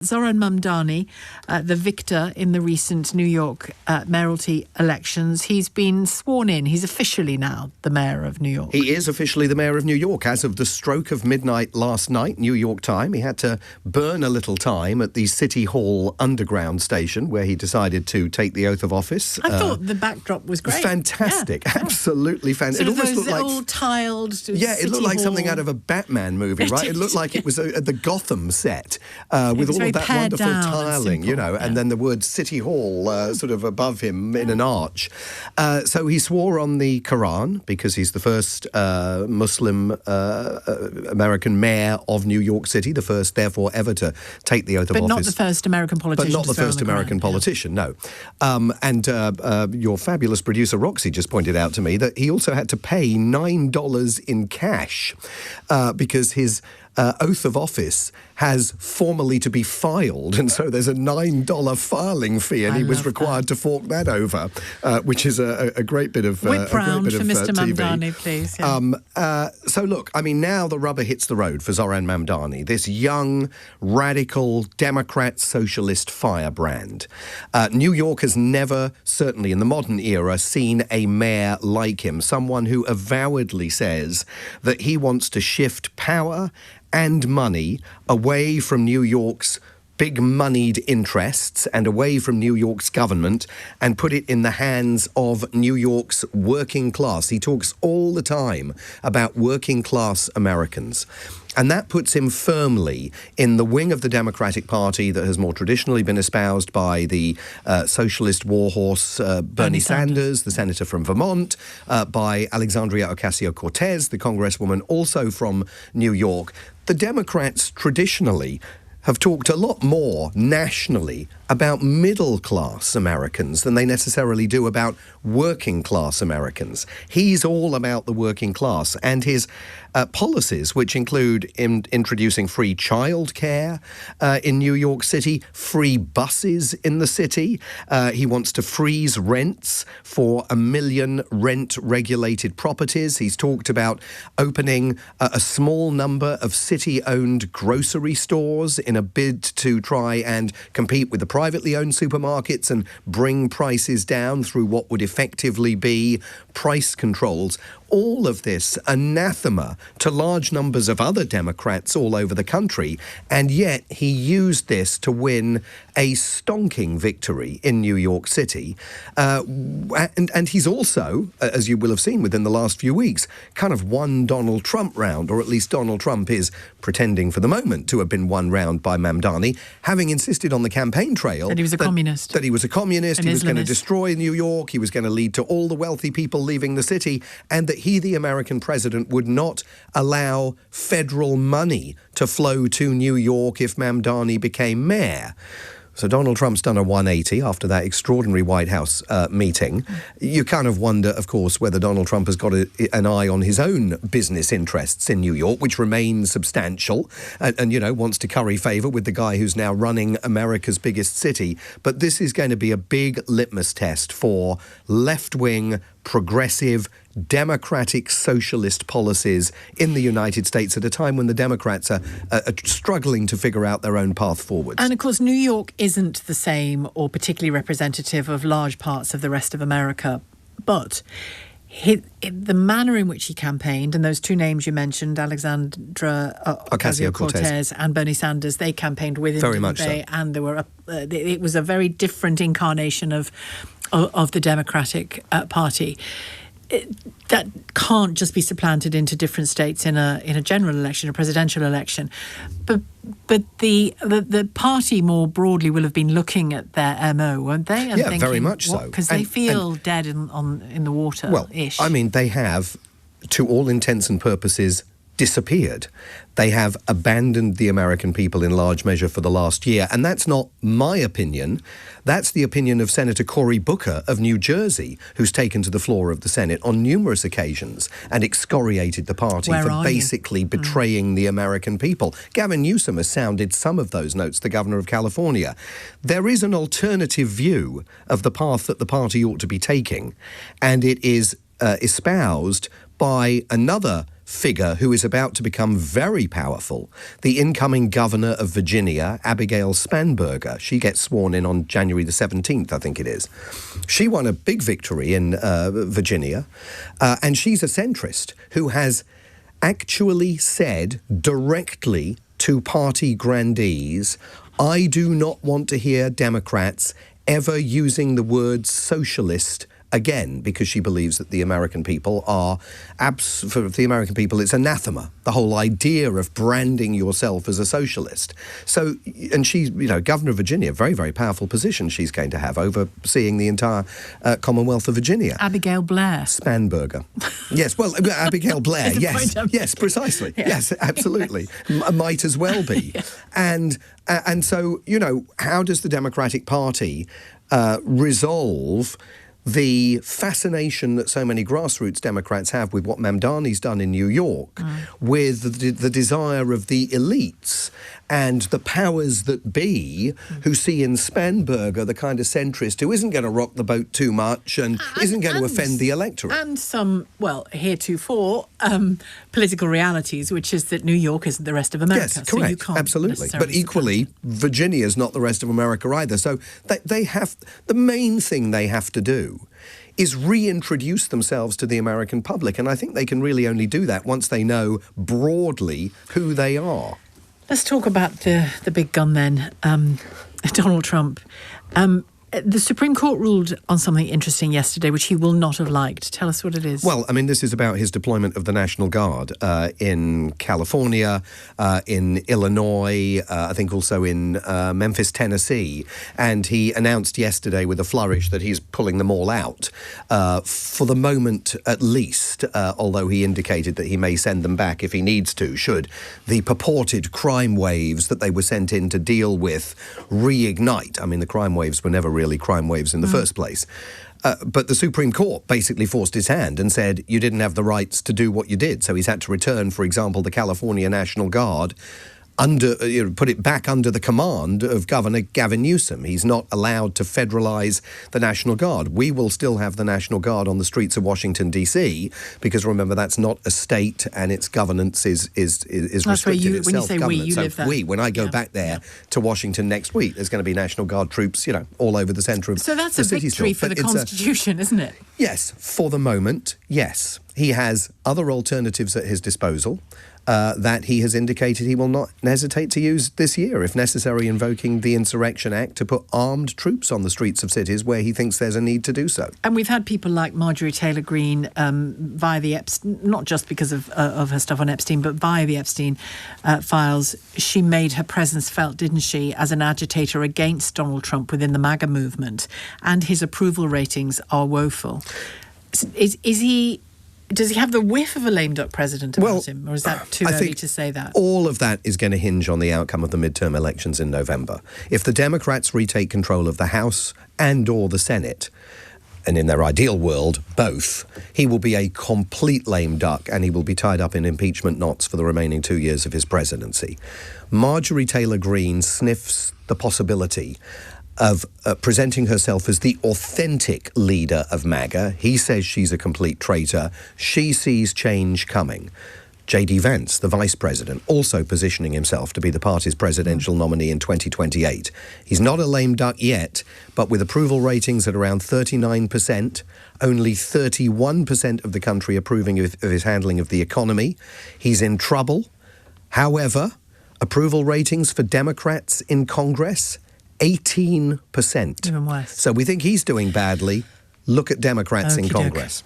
Zohran Mamdani, the victor in the recent New York mayoralty elections, he's been sworn in. He's officially now the mayor of New York. He is officially the mayor of New York as of the stroke of midnight last night, New York time. He had to burn a little time at the City Hall underground station where he decided to take the oath of office. I thought the backdrop was great. Fantastic. Yeah. Absolutely fantastic. Sort of it almost looked like all tiled. Yeah, it looked like something out of a Batman movie, right? It looked like it was at the Gotham set with all of that wonderful tiling, you know, and then the word City Hall sort of above him in an arch. So he swore on the Qur'an because he's the first Muslim American mayor of New York City, the first, therefore, ever to take the oath of office. But not the first American politician. But not the first American politician, no. And your fabulous producer, Roxy, just pointed out to me that he also had to pay $9 in cash because his oath of office has formally to be filed, and so there's a $9 filing fee, and he was required to fork that over, which is a great bit of whip round for Mr TV. Mamdani, please. Yeah. So look, I mean, now the rubber hits the road for Zoran Mamdani, this young, radical, Democrat, socialist firebrand. New York has never, certainly in the modern era, seen a mayor like him, someone who avowedly says that he wants to shift power and money away from New York's big moneyed interests and away from New York's government and put it in the hands of New York's working class. He talks all the time about working class Americans. And that puts him firmly in the wing of the Democratic Party that has more traditionally been espoused by the socialist warhorse Bernie Sanders, the senator from Vermont, by Alexandria Ocasio-Cortez, the congresswoman also from New York. The Democrats traditionally have talked a lot more nationally about middle-class Americans than they necessarily do about working-class Americans. He's all about the working class, and his policies, which include introducing free childcare in New York City, free buses in the city. He wants to freeze rents for 1 million rent-regulated properties. He's talked about opening a small number of city-owned grocery stores in a bid to try and compete with the privately owned supermarkets and bring prices down through what would effectively be price controls. All of this anathema to large numbers of other Democrats all over the country, and yet he used this to win a stonking victory in New York City. And he's also, as you will have seen within the last few weeks, kind of won Donald Trump round, or at least Donald Trump is pretending for the moment to have been won round by Mamdani, having insisted on the campaign trail that he was a communist. That he was a communist, he was going to destroy New York, he was going to lead to all the wealthy people leaving the city, and that he, the American president, would not allow federal money to flow to New York if Mamdani became mayor. So Donald Trump's done a 180 after that extraordinary White House meeting. You kind of wonder, of course, whether Donald Trump has got an eye on his own business interests in New York, which remain substantial, and you know, wants to curry favour with the guy who's now running America's biggest city. But this is going to be a big litmus test for left-wing, progressive, democratic socialist policies in the United States at a time when the Democrats are struggling to figure out their own path forward. And of course, New York isn't the same or particularly representative of large parts of the rest of America, but the manner in which he campaigned, and those two names you mentioned, Alexandra Ocasio-Cortez and Bernie Sanders, they campaigned with him. Very much so. And there were it was a very different incarnation of the Democratic Party. That can't just be supplanted into different states in a general election, a presidential election. But the party more broadly will have been looking at their MO, won't they? And yeah, thinking, very much so. Because they feel dead in the water. Well, I mean, they have, to all intents and purposes, disappeared. They have abandoned the American people in large measure for the last year. And that's not my opinion. That's the opinion of Senator Cory Booker of New Jersey, who's taken to the floor of the Senate on numerous occasions and excoriated the party for basically betraying the American people. Gavin Newsom has sounded some of those notes, the governor of California. There is an alternative view of the path that the party ought to be taking, and it is espoused by another figure who is about to become very powerful, the incoming governor of Virginia, Abigail Spanberger. She gets sworn in on January the 17th, I think it is. She won a big victory in Virginia, and she's a centrist who has actually said directly to party grandees, I do not want to hear Democrats ever using the word socialist again, because she believes that the American people are, for the American people, it's anathema, the whole idea of branding yourself as a socialist. So, and she's, Governor of Virginia, very, very powerful position she's going to have, overseeing the entire Commonwealth of Virginia. Abigail Blair. Spanberger. Yes, well, Abigail Blair, yes, precisely. Yeah. Yes, absolutely. Might as well be. Yeah. And so, how does the Democratic Party resolve the fascination that so many grassroots Democrats have with what Mamdani's done in New York, with the desire of the elites and the powers that be who see in Spanberger the kind of centrist who isn't going to rock the boat too much and isn't going to offend the electorate. And some, heretofore, political realities, which is that New York isn't the rest of America. Yes, correct, so you can't absolutely. But equally, Virginia's not the rest of America either. So they have, the main thing they have to do is reintroduce themselves to the American public. And I think they can really only do that once they know broadly who they are. Let's talk about the big gun then, Donald Trump. The Supreme Court ruled on something interesting yesterday, which he will not have liked. Tell us what it is. Well, this is about his deployment of the National Guard in California, in Illinois, I think also in Memphis, Tennessee. And he announced yesterday with a flourish that he's pulling them all out, for the moment at least, although he indicated that he may send them back if he needs to, should the purported crime waves that they were sent in to deal with reignite. The crime waves were never really crime waves in the first place. But the Supreme Court basically forced his hand and said you didn't have the rights to do what you did. So he's had to return, for example, the California National Guard put it back under the command of Governor Gavin Newsom. He's not allowed to federalize the National Guard. We will still have the National Guard on the streets of Washington, D.C., because remember, that's not a state and its governance is restricted. When you say we, you live there. When I go back there to Washington next week, there's going to be National Guard troops, all over the centre of the city. So that's a victory for the Constitution, isn't it? Yes, for the moment, yes. He has other alternatives at his disposal that he has indicated he will not hesitate to use this year, if necessary, invoking the Insurrection Act to put armed troops on the streets of cities where he thinks there's a need to do so. And we've had people like Marjorie Taylor Greene via the Epstein, not just because of her stuff on Epstein, but via the Epstein files. She made her presence felt, didn't she, as an agitator against Donald Trump within the MAGA movement, and his approval ratings are woeful. Does he have the whiff of a lame duck president about him, or is that too early to say that? All of that is going to hinge on the outcome of the midterm elections in November. If the Democrats retake control of the House and or the Senate, and in their ideal world, both, he will be a complete lame duck and he will be tied up in impeachment knots for the remaining 2 years of his presidency. Marjorie Taylor Greene sniffs the possibility of presenting herself as the authentic leader of MAGA. He says she's a complete traitor. She sees change coming. J.D. Vance, the vice president, also positioning himself to be the party's presidential nominee in 2028. He's not a lame duck yet, but with approval ratings at around 39%, only 31% of the country approving of his handling of the economy, he's in trouble. However, approval ratings for Democrats in Congress, 18%. Even worse. So we think he's doing badly. Look at Democrats in Congress.